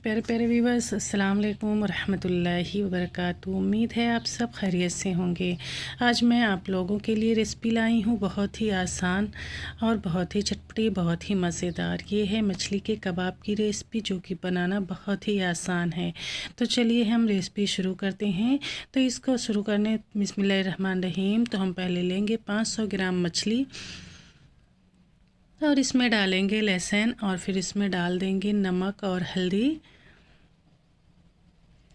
प्यारे प्यारे व्यूवर्स, अस्सलाम वालेकुम रहमतुल्लाहि व बरकातुहू। उम्मीद है आप सब खैरियत से होंगे। आज मैं आप लोगों के लिए रेसिपी लाई हूँ, बहुत ही आसान और बहुत ही चटपटी, बहुत ही मज़ेदार। ये है मछली के कबाब की रेसिपी, जो कि बनाना बहुत ही आसान है। तो चलिए हम रेसिपी शुरू करते हैं। तो इसको शुरू करने बिस्मिल्लाहिर्रहमानिर्रहीम। तो हम पहले लेंगे 500 ग्राम मछली और इसमें डालेंगे लहसुन और फिर इसमें डाल देंगे नमक और हल्दी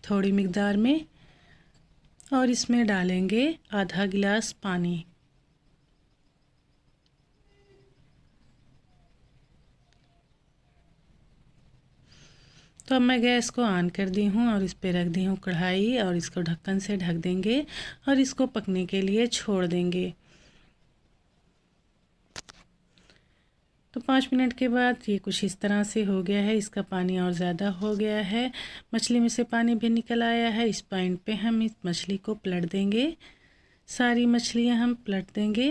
थोड़ी मिकदार में, और इसमें डालेंगे आधा गिलास पानी। तो अब मैं गैस को ऑन कर दी हूँ और इस पे रख दी हूँ कढ़ाई, और इसको ढक्कन से ढक देंगे और इसको पकने के लिए छोड़ देंगे। तो 5 मिनट के बाद ये कुछ इस तरह से हो गया है। इसका पानी और ज़्यादा हो गया है, मछली में से पानी भी निकल आया है। इस पॉइंट पे हम इस मछली को पलट देंगे, सारी मछलियां हम पलट देंगे।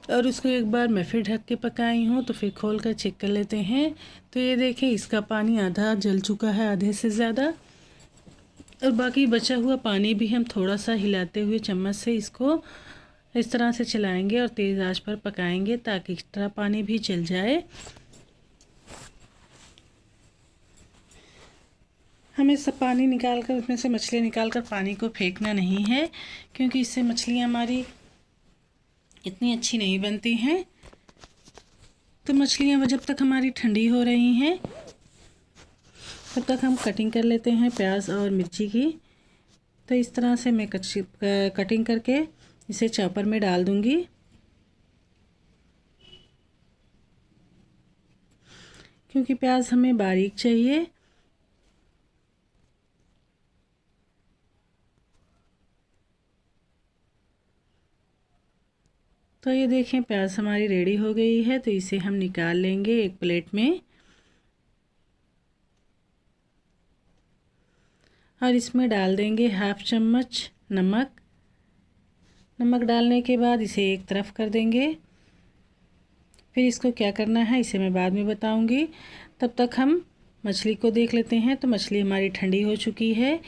और उसको एक बार मैं फिर ढक के पकाई हूँ, तो फिर खोल कर चेक कर लेते हैं। तो ये देखें, इसका पानी आधा जल चुका है, आधे से ज़्यादा। और बाकी बचा हुआ पानी भी हम थोड़ा सा हिलाते हुए चम्मच से इसको इस तरह से चलाएंगे और तेज़ आंच पर पकाएंगे, ताकि एक्स्ट्रा पानी भी जल जाए। हमें सब पानी निकाल कर, उसमें से मछली निकाल कर पानी को फेंकना नहीं है, क्योंकि इससे मछलियाँ हमारी इतनी अच्छी नहीं बनती हैं। तो मछलियाँ जब तक हमारी ठंडी हो रही हैं, तब तक हम कटिंग कर लेते हैं प्याज और मिर्ची की। तो इस तरह से मैं कटिंग करके इसे चॉपर में डाल दूंगी। क्योंकि प्याज हमें बारीक चाहिए। तो ये देखें, प्याज हमारी रेडी हो गई है। तो इसे हम निकाल लेंगे एक प्लेट में, और इसमें डाल देंगे हाफ चम्मच नमक। नमक डालने के बाद इसे एक तरफ कर देंगे। फिर इसको क्या करना है इसे मैं बाद में बताऊंगी। तब तक हम मछली को देख लेते हैं। तो मछली हमारी ठंडी हो चुकी है।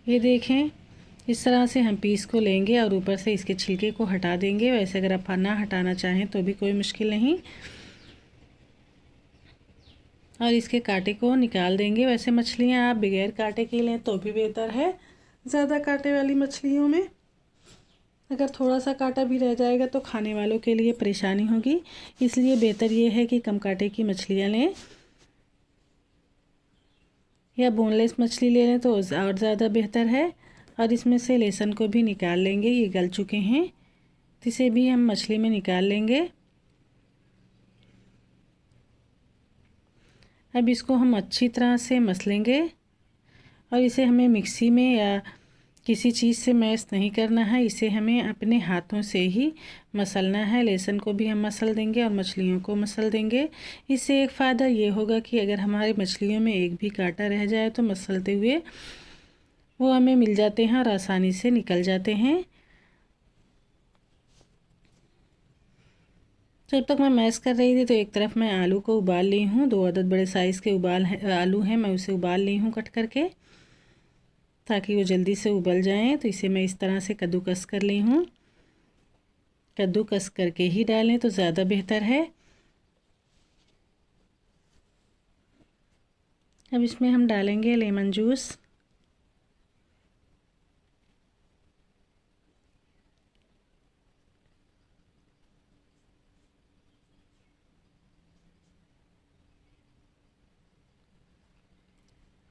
ये देखें, इस तरह से हम पीस को लेंगे और ऊपर से इसके छिलके को हटा देंगे। वैसे अगर आप ना हटाना चाहें तो भी कोई मुश्किल नहीं, और इसके कांटे को निकाल देंगे। वैसे मछलियां आप बगैर कांटे की लें तो भी बेहतर है। ज़्यादा कांटे वाली मछलियों में अगर थोड़ा सा कांटा भी रह जाएगा तो खाने वालों के लिए परेशानी होगी, इसलिए बेहतर ये है कि कम कांटे की मछलियां लें, या बोनलेस मछली ले लें तो और ज़्यादा बेहतर है। और इसमें से लहसुन को भी निकाल लेंगे, ये गल चुके हैं, तो इसे भी हम मछली में निकाल लेंगे। अब इसको हम अच्छी तरह से मसलेंगे, और इसे हमें मिक्सी में या किसी चीज़ से मैश नहीं करना है। इसे हमें अपने हाथों से ही मसलना है। लहसुन को भी हम मसल देंगे और मछलियों को मसल देंगे। इससे एक फ़ायदा ये होगा कि अगर हमारी मछलियों में एक भी कांटा रह जाए तो मसलते हुए वो हमें मिल जाते हैं और आसानी से निकल जाते हैं। जब तक मैं मैश कर रही थी तो एक तरफ मैं आलू को उबाल ली हूँ। 2 अदद बड़े साइज़ के आलू हैं, मैं उसे उबाल ली हूँ कट करके, ताकि वो जल्दी से उबल जाएं। तो इसे मैं इस तरह से कद्दूकस कर ली हूँ। कद्दूकस करके ही डालें तो ज़्यादा बेहतर है। अब इसमें हम डालेंगे लेमन जूस।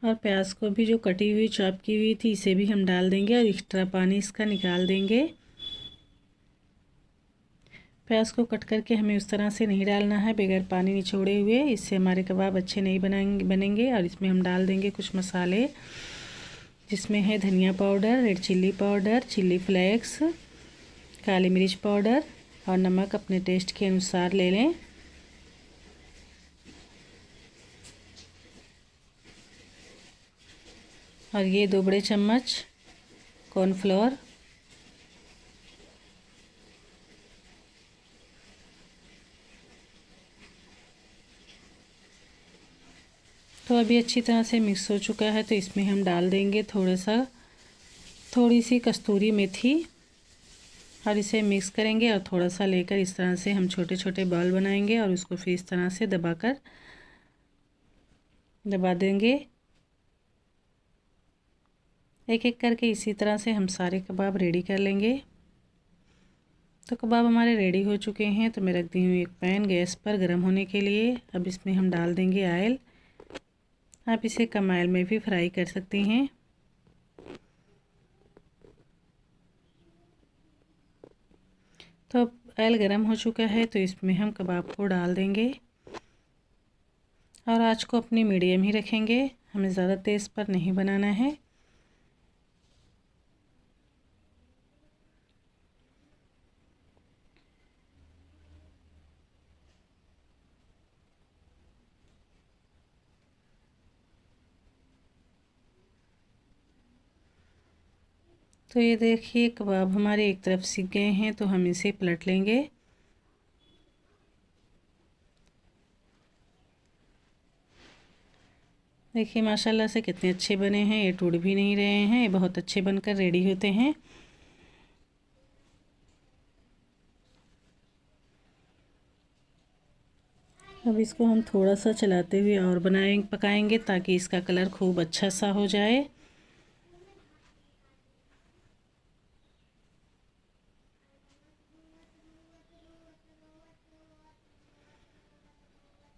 और प्याज को भी जो कटी हुई चॉप की हुई थी इसे भी हम डाल देंगे, और एक्स्ट्रा पानी इसका निकाल देंगे। प्याज को कट करके हमें उस तरह से नहीं डालना है बगैर पानी निचोड़े हुए, इससे हमारे कबाब अच्छे नहीं बनेंगे। और इसमें हम डाल देंगे कुछ मसाले, जिसमें है धनिया powder, red chilli powder, chilli flakes, काली मिर्च पाउडर, और नमक अपने टेस्ट के अनुसार ले लें। और ये 2 बड़े चम्मच कॉर्नफ्लोर, तो अभी अच्छी तरह से मिक्स हो चुका है, तो इसमें हम डाल देंगे थोड़ी सी कस्तूरी मेथी और इसे मिक्स करेंगे। और थोड़ा सा लेकर इस तरह से हम छोटे छोटे बॉल बनाएंगे और उसको फिर इस तरह से दबा देंगे एक एक करके। इसी तरह से हम सारे कबाब रेडी कर लेंगे। तो कबाब हमारे रेडी हो चुके हैं, तो मैं रख दी हूँ एक पैन गैस पर गर्म होने के लिए। अब इसमें हम डाल देंगे ऑयल। आप इसे कम ऑयल में भी फ्राई कर सकती हैं। तो अब ऑयल गर्म हो चुका है, तो इसमें हम कबाब को डाल देंगे और आँच को अपनी मीडियम ही रखेंगे, हमें ज़्यादा तेज़ पर नहीं बनाना है। तो ये देखिए कबाब हमारे एक तरफ सिक गए हैं, तो हम इसे पलट लेंगे। देखिए माशाल्लाह से कितने अच्छे बने हैं, ये टूट भी नहीं रहे हैं, ये बहुत अच्छे बनकर रेडी होते हैं। अब इसको हम थोड़ा सा चलाते हुए और पकाएंगे ताकि इसका कलर खूब अच्छा सा हो जाए।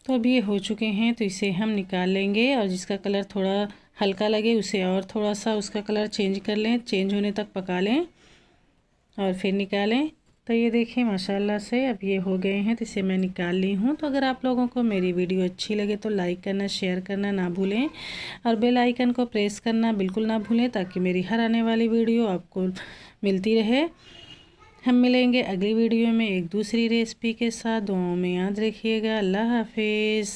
तो अब ये हो चुके हैं, तो इसे हम निकाल लेंगे और जिसका कलर थोड़ा हल्का लगे उसे और थोड़ा सा उसका कलर चेंज कर लें, चेंज होने तक पका लें और फिर निकालें। तो ये देखिए माशाल्लाह से अब ये हो गए हैं, तो इसे मैं निकाल ली हूँ। तो अगर आप लोगों को मेरी वीडियो अच्छी लगे तो लाइक करना, शेयर करना ना भूलें और बेल आइकन को प्रेस करना बिल्कुल ना भूलें, ताकि मेरी हर आने वाली वीडियो आपको मिलती रहे। हम मिलेंगे अगली वीडियो में एक दूसरी रेसिपी के साथ। दुआओं में याद रखिएगा। अल्लाह हाफिज़।